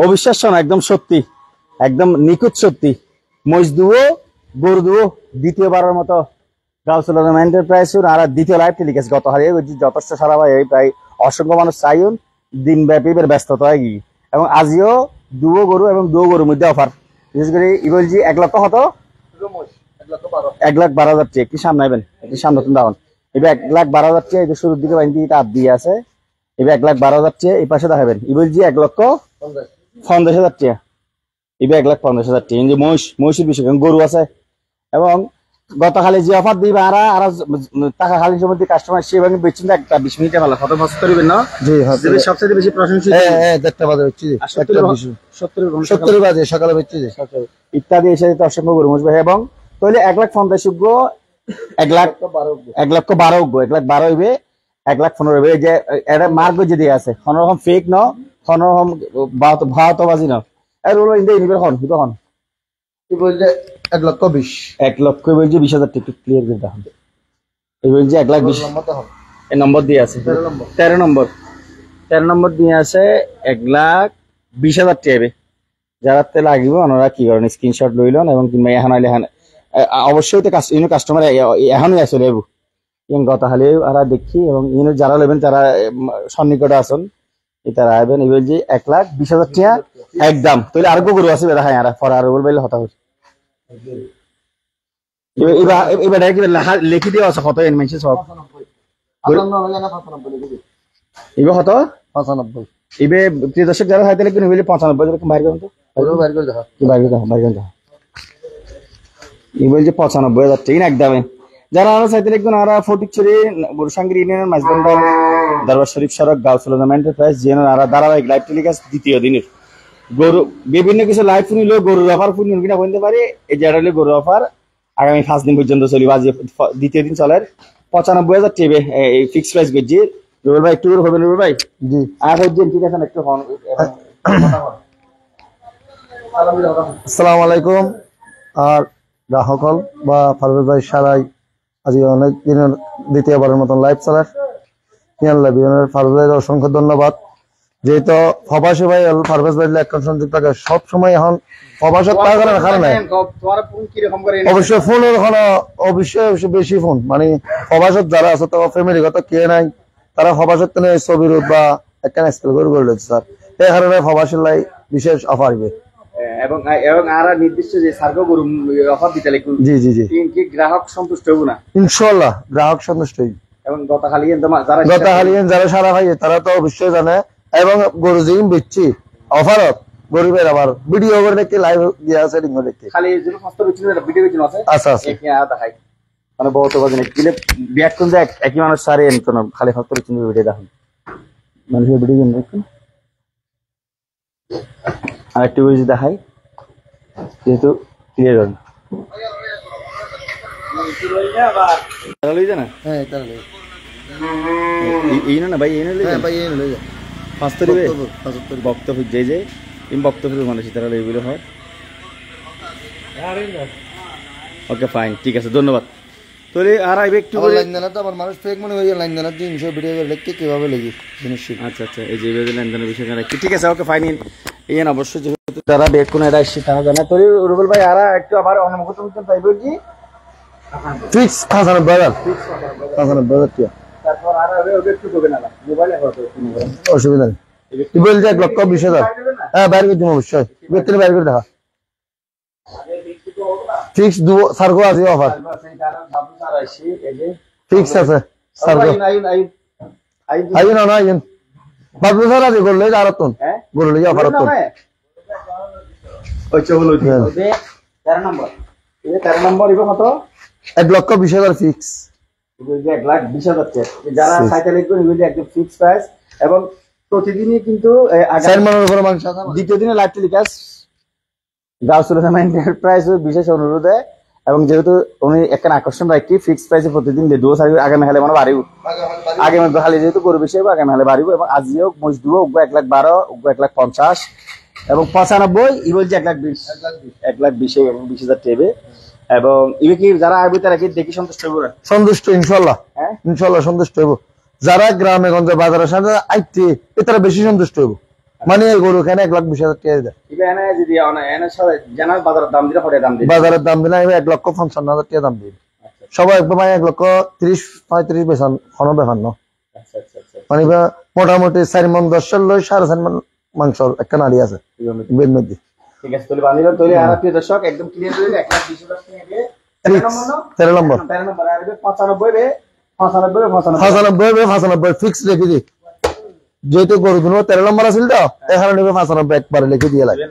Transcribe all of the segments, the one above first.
অবিশ্বাস্য না, একদম সত্যি, একদম নিখুঁত সত্যি। মহিষ দুও গরু দুও দ্বিতীয়বারের মতো গাউসুল আজম এন্টারপ্রাইজ আর দ্বিতীয় লাইভ টেলিকাস্ট গত হারিয়ে যথেষ্ট সারা ভাই প্রায় অসংখ্য মানুষ চাইন দিনব্যাপী ব্যস্ততা হয় গিয়ে এবং আজিও দুও গরু এবং দুও গরুর মধ্যে অফার বিশেষ করে ইবলজি 1 লক্ষ কত 1,12,000 টাকা। একটু সামনে আইবেন, একটু সামনে নতুন দাম এবার 1,12,000 টাকা। এই যে শুরুর দিকে বাইন দিয়ে আপ দিয়ে আছে এবার 1,12,000 টাকা। এই পাশে দেখাবেন ইবলজি 1,50,000 টাকা। এবার 1,50,000 টাকা। যে মহিষের বিষয় গরু আছে এবং গতকালে যে অফার দিবে আর টাকা খালি সময় কাস্টমার সে এবং বেচছেন একটা 20 মিনিটে ভালো কত বছর করবেন না জি সবচেয়ে বেশি প্রশংসিত দেখতে বাজে হচ্ছে 70 বাজে সকালে বেচছে ইত্যাদি এসে অসংখ্য গরু মহিষ এবং তাহলে 1,50,000 1,12,000 হইবে 1,15,000 হইবে। যে এটা মার্ক যদি আছে কোন রকম ফেক ন কোন রকম ভাওতাবাজি না এর হলো ইন্দে নিবে হন কি তখন কি বলছে 1,20,000 1,00,000 বলছে 20,000 টাকা ক্লিয়ার করে দেখান। এই বলছে 1,20,000 নম্বর তখন এই নম্বর দিয়ে আছে 13 নম্বর দিয়ে আছে 1,20,000 টাকা। যারা তে লাগিব ওনারা কি করেন স্ক্রিনশট লইলন এবং কিংবা এখন আইলে অবশ্যই তো কাস্টমার এখনই আসলে এবু গত হালে আর দেখি এবং ইউনো যারা নেবেন তারা সন্নিকটে আসুন তারা আইবেন। এই বলছে 1,20,000 টাকা একদম। তাহলে আর গরু আছে দেখা আর পরে আর বলবে হতা হচ্ছে এবার লিখি দেওয়া আছে কত এনমেন্সি সব এবার কত 95। এবার প্রিয় দর্শক যারা হাইতে লিখবেন বলে 95 বাইর করুন তো বাইর করে দেখা এই বলছে 95,000 টাকা একদমে। যারা আরো চাইতে লিখবেন আর ফটিকছড়ি বুরসাঙ্গির ইউনিয়নের মাঝবন্ডাল দরবার শরীফ সড়ক গাউসুল আজম এন্টারপ্রাইজ যেন আর ধারাবাহিক লাইভ টেলিকাস্ট দ্বিতীয় দিনের গরু বিভিন্ন কিছু লাইভ শুনিলেও গরুর অফার শুনি কিনা বলতে পারি। এই যে হলে গরুর অফার আগামী 5 দিন পর্যন্ত চলিবে। আজ দ্বিতীয় দিন চলে 95,000 টাকা এই ফিক্সড প্রাইস গেছি রুবেল ভাই একটু করে হবে রুবেল ভাই জি আর হচ্ছে ঠিক আছে একটু ফোন। আসসালামু আলাইকুম আর গ্রাহকল বা ফারুক ভাই সারাই আজকে অনেক দিনের দ্বিতীয়বারের মতন লাইভ চালার ফারুক ভাইয়ের অসংখ্য ধন্যবাদ। যেহেতু প্রবাসী ভাই ফারুক ভাই এখন সংযুক্ত থাকে সব সময় এখন প্রবাসের কারণে অবশ্যই ফোন অবশ্যই বেশি ফোন মানে প্রবাসত যারা আছে তো ফ্যামিলিগত কে নাই তারা প্রবাসের ছবির বা একটা স্কেল করে রয়েছে স্যার এই কারণে প্রবাসীর লাই বিশেষ অফার হবে এবং আর নির্দিষ্ট যে সার্গো গরু অফার দিতে লাগবে জি জি জি কি গ্রাহক সন্তুষ্ট হবে না ইনশাআল্লাহ গ্রাহক সন্তুষ্ট হইবে এবং গতকালিন যারা সারা ভাই তারা তো অবশ্যই জানে এবং গরু জিম বেচছি অফারত গরিবের আবার ভিডিও করে দেখতে লাইভ দিয়া সেটিং করে দেখতে খালি এর জন্য ফাস্ট বিচিন ভিডিও বিচিন আছে আচ্ছা আচ্ছা এক নিয়া দেখাই মানে বহুত বাজে কিলে ব্যাক কোন যায় একই মানুষ সারে এন কোন খালি ফাস্ট বিচিন ভিডিও দেখাই মানুষের ভিডিও দেখুন আর একটু বুঝি দেখাই যেহেতু ক্লিয়ার হল তারা লই জানা হ্যাঁ তারা লই এই না ভাই এই না লই হ্যাঁ ভাই এই লই ফাস্ট দিবে বক্তব্য যে যে ইম বক্তব্য মানুষ তারা লই বলে হয়। ওকে ফাইন ঠিক আছে ধন্যবাদ। তাহলে আর আইবে একটু লাইন দেনা তো আমার মানুষ ফেক মনে হয় লাইন দেনা 300 ভিডিও করে লিখতে কিভাবে লাগি জিনিস আচ্ছা আচ্ছা এই যে লাইন দেনার বিষয় জানা ঠিক আছে ওকে ফাইন ইয়েন অবশ্যই যেহেতু তারা বেক কোন এরা এসে তারা জানা। তাহলে রুবেল ভাই আর একটু আবার অনুমতি করতে চাইবো কি ফিক্স 95,000 টাকা তারপর আর একটু করবে না মোবাইলে হবে অসুবিধা নেই কি বলছে 1,20,000 হ্যাঁ বাইরে করে দিমু অবশ্যই বেতনে বাইরে করে দেখা ফিক্স দু সার্গো আছে অফার ফিক্স আছে সার্গো আইন না আইন বাবু স্যার আছে করলে আরতন করলে অফার আরতন ওই চবল ওই 13 নম্বর এই 13 নম্বর ইবো কত 1,20,000 ফিক্স ইবো 1,20,000 টাকা যারা সাইকেল লিখবেন ইবো একদম ফিক্স প্রাইস এবং প্রতিদিনই কিন্তু দ্বিতীয় দিনে লাইভ টেলিকাস্ট গাউসুল আজম এন্টারপ্রাইজ বিশেষ অনুরোধে এবং যেহেতু উনি একটা আকর্ষণ রাখি ফিক্স প্রাইসে প্রতিদিন দুও সার্ভিস আগামী হালে মানে বাড়িব আগামী হালে যেহেতু গরু বেশি হবে আগামী হালে বাড়িব এবং আজিও মহিষ দুও 1,12,000 1,50,000 এবং 95 ই বলছে 1,20,000 এবং 20,000 টেবে এবং ইবে কি যারা আইবে তারা কি দেখি সন্তুষ্ট হবে সন্তুষ্ট ইনশাআল্লাহ হ্যাঁ ইনশাআল্লাহ সন্তুষ্ট হবে যারা গ্রামে গঞ্জে বাজারের সাথে আইতে তারা বেশি সন্তুষ্ট হবে মানে এই গরু কেন 1,20,000 টাকা দেয় এটা এনে যদি এনে সবাই জানা বাজারের দাম দিলে পরে দাম দিবে বাজারের দাম দিলে 1,55,000 টাকা দাম দিবে সবাই একদম 1,30,35 বেতন কোনো ব্যাপার না আচ্ছা আচ্ছা আচ্ছা মানে মোটামুটি 4 মণ 10 লই 4.5 মণ মাংস একটা নাড়ি আছে বেদ মধ্যে ঠিক আছে তাহলে বানিলাম তাহলে আর প্রিয় দর্শক একদম ক্লিয়ার করে 1,20,000 টাকা দিয়ে 13 নম্বর 13 নম্বর আর 95 বে 95 ফিক্স রেখে দি যেহেতু গরু দুনো 13 নম্বর আছিল তো এখানে নেবে 95 একবারে লিখে দিয়ে লাগে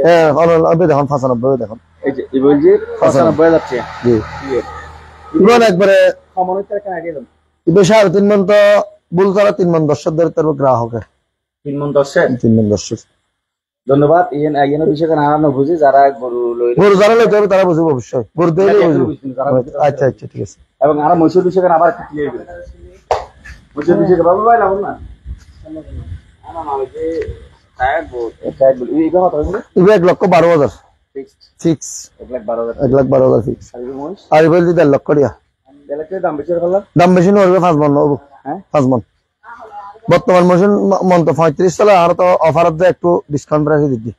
হ্যাঁ হবে দেখুন 95 দেখুন এই যে এই বলজি 95 যাচ্ছে জি ইবন একবারে কমনের টাকা আগে দাও ইবে 3.5 মণ তো বুল করা 3 মণ 10 ধরে তার গ্রাহকে 3 মণ 10 3 মণ 10 ধন্যবাদ ইয়েন বিষয়ে নারায়ণ বুঝি যারা গরু যারা লইতে হবে তারা বুঝবে অবশ্যই গরু দিলে বুঝবে আচ্ছা আচ্ছা ঠিক আছে এবং আর মহিষের বিষয়ে আবার ক্লিয়ার করে মহিষের বিষয়ে বাবা ভাই লাগুন না না না ওই যে টায়ার বল এই কথা হলো ইবে 1,12,000 ফিক্স 1,12,000 ফিক্স আর ইবে 1.5 লক্ষ টাকা দাম বেশি হলো দাম বেশি নরবে 5 মণ হবো হ্যাঁ 5 মণ বর্তমান মন তো 35 চলে আর তো অফার আছে একটু ডিসকাউন্ট রাখি দিচ্ছি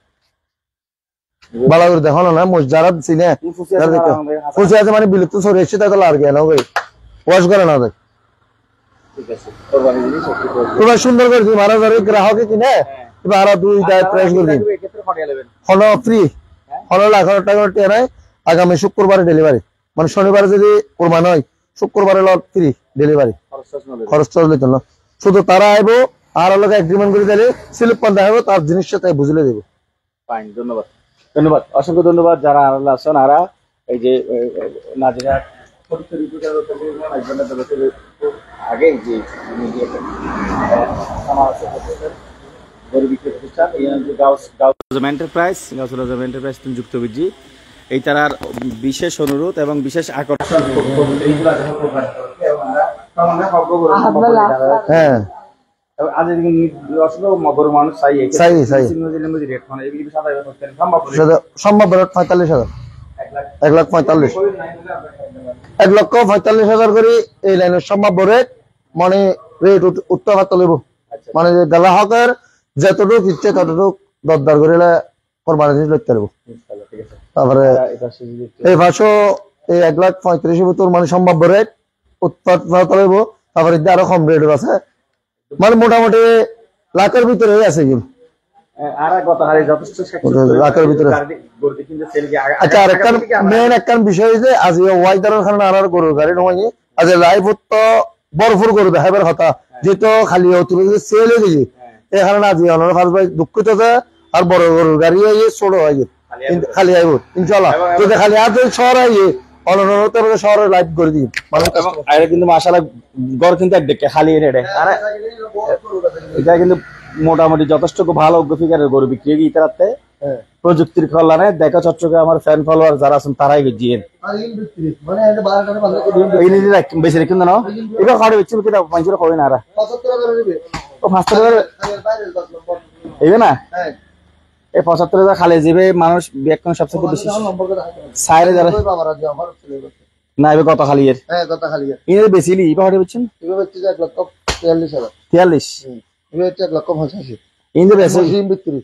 ভালো করে দেখো না মসজারাত চিনে ফুসি আছে মানে বিলুপ্ত সরে এসে তাই তো লাগে না ওই ওয়াশ করে না দেখ ঠিক আছে কোরবানি জিনিস তোমরা সুন্দর করে দিই মারা ধরে গ্রাহকে কিনে এবার আরো 2টা প্রাইস করে দিই এই ক্ষেত্রে ফাটিয়ে নেবেন হলো ফ্রি হলো 1,00,000 টাকা টিয়া নাই আগামী শুক্রবারে ডেলিভারি মানে শনিবারে যদি কোরবানি হয় শুক্রবারে লট ফ্রি ডেলিভারি খরচ চলে তো না শুধু তারা আইবো আর লোকে এগ্রিমেন্ট করে দিলে স্লিপ পান দেখাবো তার জিনিসটা তাই বুঝলে দেবো ফাইন ধন্যবাদ ধন্যবাদ অসংখ্য ধন্যবাদ যারা আল্লাহ আছেন আর এই যে নাজিরা আগে যে আমার আছে গরিব প্রতিষ্ঠান এন্টারপ্রাইজ এন্টারপ্রাইজ যুক্ত বুঝি এই তার বিশেষ অনুরোধ এবং বিশেষ আকর্ষণ হ্যাঁ আজ গরু মানুষ সম্ভব 45,000 1,45,000 করে এই লাইনের সম্ভাব্য রেট মানে রেট উত্তর হাত লইব মানে গ্রাহকের যতটুকু ইচ্ছে ততটুকু দরদার করে কোরবানি জিনিস লইতে পারবো তারপরে এই 1,35,000 ভিতর মানে সম্ভাব্য রেট উত্তর হাত লইব তারপরে আরো কম রেট আছে মানে মোটামুটি লাখের ভিতরে আছে কি লাখের ভিতরে আচ্ছা আর একটা মেন একটা বিষয় যে আজ ওয়াইদারের কারণে আর গরুর গাড়ি নয় আজ লাইভ তো বরফুর গরু দেখাবার কথা যেহেতু খালি অতিরিক্ত সেল হয়ে গেছে এই কারণে আজ ফার্স্ট ভাই দুঃখিত আছে আর বড় গরুর গাড়ি ছোট হয়ে গেছে খালি আইব ইনশাল্লাহ যদি খালি আজ শহর আইয়ে অনন্ত শহরে লাইভ করে দিই কিন্তু মাশাআল্লাহ গড় কিন্তু এক দেখে খালি রেডে আর এটা কিন্তু মোটামুটি যথেষ্ট ভালো ফিগারের গরু বিক্রি হয়ে ইতারাতে প্রযুক্তির কল্যাণে দেখা চট্টগ্রামে আমার ফ্যান ফলোয়ার যারা আছেন তারাই গিয়েন বেশি রেখে না এবার খাওয়া বেশি কিনা পঞ্চাশ খাওয়াই না ও 75,000 এইবে না এই 75,000 খালি যাবে মানুষ বিয়াক্ষণ সবচেয়ে বেশি সাইরে যারা না এবার কত খালি এর এর বেশি লি এবার হটে বেচছেন 1,43,000 এবার 1,85,000 ইন্দে বেশি বিক্রি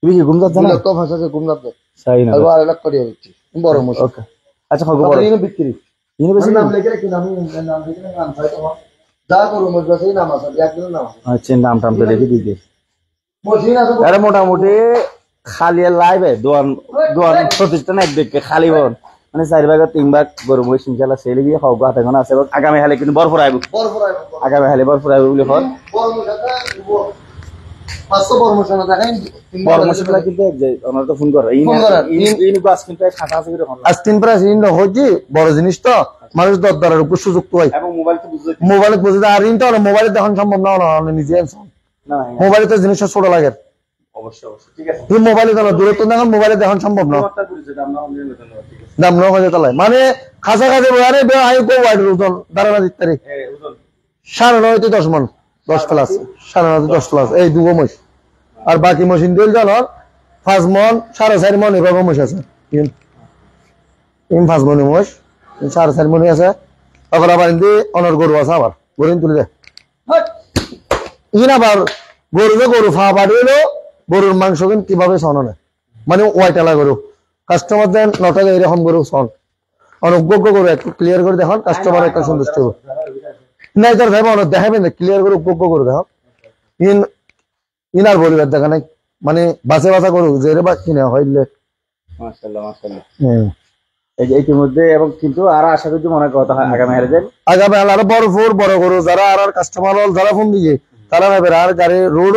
তুমি কি গুমজাত জানো 1,85,000 গুমজাত সাই না আর 1 লাখ করে দিচ্ছি বড় মুশ ওকে আচ্ছা খাও বড় ইনি বিক্রি ইনি বেশি নাম লিখে রাখি নাম লিখে নাম হয় তোমার যা করো মুশ বাসে নাম আছে একদিন নাম আচ্ছা নাম টাম তো লিখে দিই মশিন আছে আরে মোটামুটি খালি লাইভে দোয়ান প্রতিষ্ঠান এক দেখে খালি বল মানে 4 ভাগ 3 ভাগ গরু মহিষ ইনশাআল্লাহ সেল গিয়ে খাও গাতে কোন আছে আগামী হালে কিন্তু বরফর আইব আগামী হালে বরফর আইব বলে হল পাঁচশো বর্মশালা দেখাইন বর্মশালা কিন্তু এক যায় ওনার তো ফোন করো ইনি বাস কিন্তু খাতা আছে এরকম আস্তিন প্রাইস ইন হইজি বড় জিনিস তো মানুষ দরদারের উপর সুযোগ তো হয় এবং মোবাইল তো বুঝতে মোবাইলে বুঝতে আর ইন তো মোবাইলে দেখান সম্ভব না না নিজে না মোবাইলে তো জিনিসটা ছোট লাগে অবশ্যই অবশ্যই ঠিক আছে তুমি মোবাইলে দাও দূরত্ব দেখুন মোবাইলে দেখান সম্ভব না দাম না হয়ে তালাই মানে খাসা খাসা আরে বে আই কো ওয়াইড ওজন দাঁড়ানা দিতে রে ওজন 9.5 থেকে 10 মণ 10 প্লাস 9.5 10 প্লাস এই দুগো মহিষ আর বাকি মেশিন দিল জানো 5 মণ 4.5 মণ এভাবে মহিষ আছে ইন 5 মণ মহিষ 4.5 মণ আছে আবার আবার ইন্দি অনর গরু আছে আবার গরু তুলে দে ইন আবার গরু ফা বাড়িলো গরুর মাংস কিন্তু কিভাবে সন না মানে ওয়াইটালা গরু কাস্টমার দেন নটা এরকম গরু সন অনুজ্ঞ গরু একটু ক্লিয়ার করে দেখান কাস্টমার একটা সন্তুষ্ট হবে না এটার ভাই অনেক দেখাবেন না ক্লিয়ার করে উপজ্ঞ করে দেখান ইনার বলিবার দেখা নাই মানে বাসে বাসা গরু যে বা কিনে হইলে মাশাআল্লাহ মাশাআল্লাহ এই যে ইতিমধ্যে এবং কিন্তু আর আশা করি মনে কথা আগামী আরো বড় গরু যারা আর কাস্টমার হল যারা ফোন দিয়ে তারা ভাবে আর গাড়ি রোড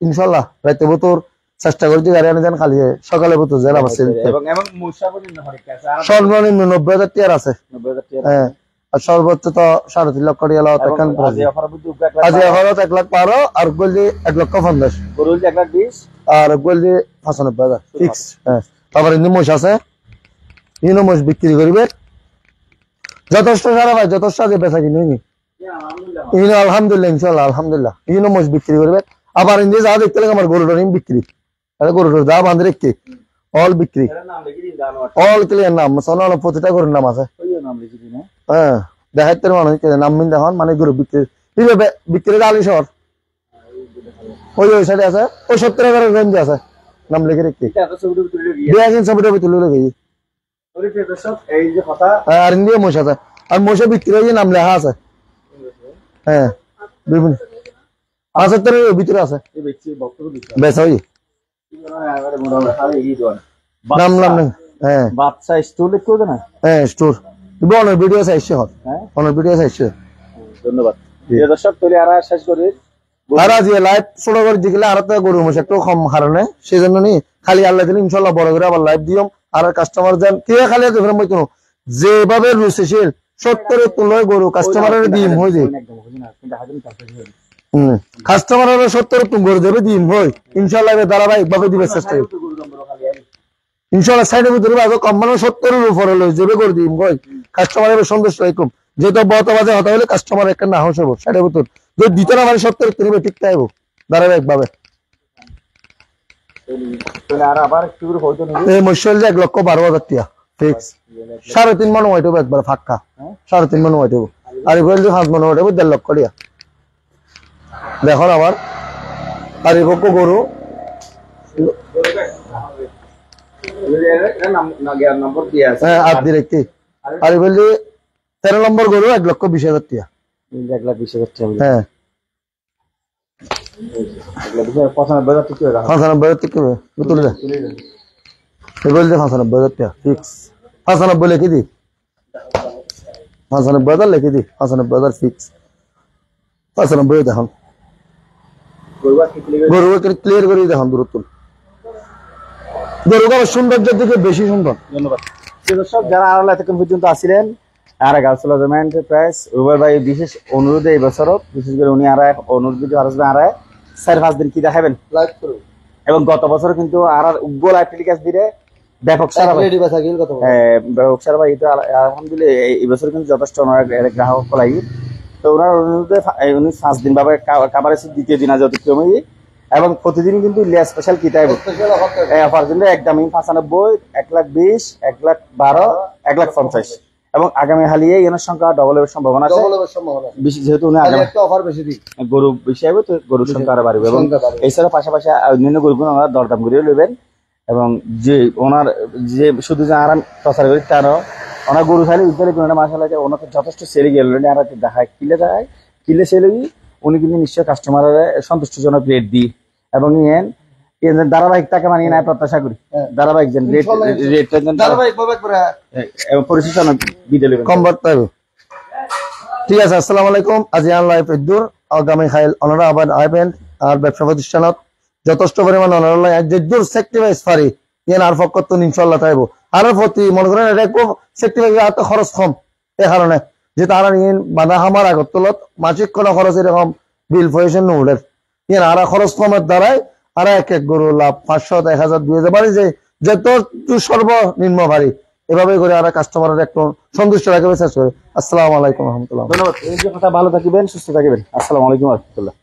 ইনশাল্লাহ রাইতে বোতর চেষ্টা করছি গাড়ি আনি দেন খালি সকালে বোতর জেলা আছে সর্বনিম্ন 90,000 টিয়ার আছে হ্যাঁ আর সর্বোচ্চ তো 3.5 লক্ষ টিয়া আজ এফারত 1 লাখ 12 আর গোলদি 1 লক্ষ 50 গরুল 1 লাখ 20 আর গোলদি 95,000 ফিক্স হ্যাঁ তারপর ইনি মোষ আছে ইনো মোষ বিক্রি করবে যথেষ্ট সারা ভাই যথেষ্ট আগে বেচা কিনে নি ইনো আলহামদুলিল্লাহ ইনশাআল্লাহ আলহামদুলিল্লাহ ইনো মোষ বিক্রি করবে আবার ইনি যা দেখতে লাগে আমার গরুটার বিক্রি আরে গরুটার যা বাঁধে রেখে অল বিক্রি অল ক্লিয়ার নাম সোনাল প্রতিটা গরুর নাম আছে হ্যাঁ দেখাইতে মানুষ নাম মিন দেখান মানে গরু বিক্রি এইভাবে বিক্রি আলি শহর ওই সাইডে আছে ওই 70,000 রেঞ্জ আছে নাম লিখে রেখে ছবিটা তুলে লেগে আর ইন্ডিয়া মোষ আছে আর মোষে বিক্রি হয়ে নাম লেখা আছে হ্যাঁ বিভিন্ন 75 ভিতরে আছে বেচা হই নাম নাম হ্যাঁ বাচ্চা স্টোর লিখতে হবে না হ্যাঁ স্টোর অনেক ভিডিও আছে এসে হল অনেক ভিডিও আছে এসে ধন্যবাদ প্রিয় দর্শক তাহলে আর শেষ করি আর আজ লাইভ ছোট করে দিলে আর তো গরু মোষ একটু কম হারানে সেই জন্য নি খালি আল্লাহ দিলে ইনশাল্লাহ বড় করে আবার লাইভ দিও আর কাস্টমার দেন কে খালি দেবেন মই কোনো যেভাবে রুচিশীল 70 তুলয় গরু কাস্টমারের ডিম হয়ে যায় কাস্টমারের 70 তুম গরু দেবে ডিম হয় ইনশাআল্লাহ ধারাবাহিক ভাবে দিবে চেষ্টা করব ইনশাআল্লাহ সাইডে ভিতরে আগে কম মানে 70 এর উপরে লই যাবে গরু ডিম হয় কাস্টমারের সন্তুষ্ট হইকুম যেটা বতবাজে হতা হলে কাস্টমার একটা না হসব সাইডে ভিতর যদি দিতে না মানে 70 তুলবে ঠিক তাইবো ধারাবাহিক ভাবে আর আবার একটু হয়তো এই মশল যে 1,12,000 টাকা ফিক্স 3.5 মান ওইটা একবার ফাক্কা 3.5 মান ওইটা আর এগুলো যে 5 মান ওইটা 1.5 লক্ষ টাকা দেখো আবার আর এই গরু নম্বর দিয়ে আছে হ্যাঁ আর ডিরেক্টলি আর এগুলো 13 নম্বর গরু 1,20,000 টাকা 1,20,000 টাকা হ্যাঁ 95,000 টাকা 95,000 টাকা তুলে দে এগুলো যে 95,000 টাকা ফিক্স 95 লিখে দি 95,000 লিখে দি 95,000 ফিক্স 95 দেখুন গরুকে ক্লিয়ার করে দেখুন দূরত্ব গরুর সৌন্দর্যের দিকে বেশি সুন্দর ধন্যবাদ দর্শক যারা আর এতক্ষণ পর্যন্ত আসছিলেন আর গাউসুল আজম এন্টারপ্রাইজ রুবেল ভাই বিশেষ অনুরোধে এই বছরও বিশেষ করে উনি আর অনুরোধ ভিডিও আর 4-5 দিন কি দেখাবেন লাইভ করুন এবং গত বছর কিন্তু আর উগ্র লাইভ টেলিকাস্ট দিলে ব্যাপক সারা ভাই ব্যাপক সারা ভাই এটা আলহামদুলিল্লাহ এই বছর কিন্তু যথেষ্ট গ্রাহক লাগি তো ওনার অনুরোধে উনি 5 দিন ভাবে কাভারেজ দ্বিতীয় দিন আজ অতিক্রমী এবং প্রতিদিন কিন্তু স্পেশাল কি তাইব অফার কিন্তু একদম 95 1,20,000 1,12,000 1,50,000 এবং আগামী হালিয়ে এর সংখ্যা ডবল এর সম্ভাবনা আছে বেশি যেহেতু উনি আগামী একটা অফার বেশি দিই গরু বেশি হবে তো গরুর সংখ্যা আরো বাড়বে এবং এছাড়া পাশাপাশি অন্যান্য গরুগুলো ওনারা দরদাম করে নেবেন এবং যে ওনার যে শুধু যে আরাম প্রচার করি তারও ওনার গরু খালি উদ্ধারে কোনো মাসালা ওনাকে যথেষ্ট সেরে গেল আর দেখায় কিলে সেলে উনি কিন্তু নিশ্চয় কাস্টমারের সন্তুষ্টজনক রেট দিই এবং ধারাবাহিক তাকে মানিয়ে নেয় প্রত্যাশা করি ধারাবাহিক ঠিক আছে আসসালামু আলাইকুম আজি লাইভ ইদ্দুর আগামী খাইল ওনারা আবার আইবেন আর ব্যবসা প্রতিষ্ঠানত যথেষ্ট পরিমাণ ওনারা ইদ্দুর সেক্টিভাইজ পারি ইয়ান আর ফকত ইনশাআল্লাহ তাইব আর প্রতি মনে করেন এটা খুব সেক্টিভাইজ আর তো খরচ কম এই কারণে যে তারা ইন বাধা হামার আগত তুলত মাসিক কোনো খরচ এরকম বিল পয়সা নুডের ইয়ান আর খরচ কমের দ্বারাই আর এক গরু লাভ 500 1000 2000 বাড়ি যে যত সর্বনিম্ন ভারী এভাবে করে আর কাস্টমারের একটু সন্তুষ্ট রাখবে চেষ্টা করে আসসালামু আলাইকুম রহমতুল্লাহ ধন্যবাদ এই যে কথা ভালো থাকিবেন সুস্থ থাকিবেন আসসালামু আলাইকুম ওয়া রাহমাতুল্লাহ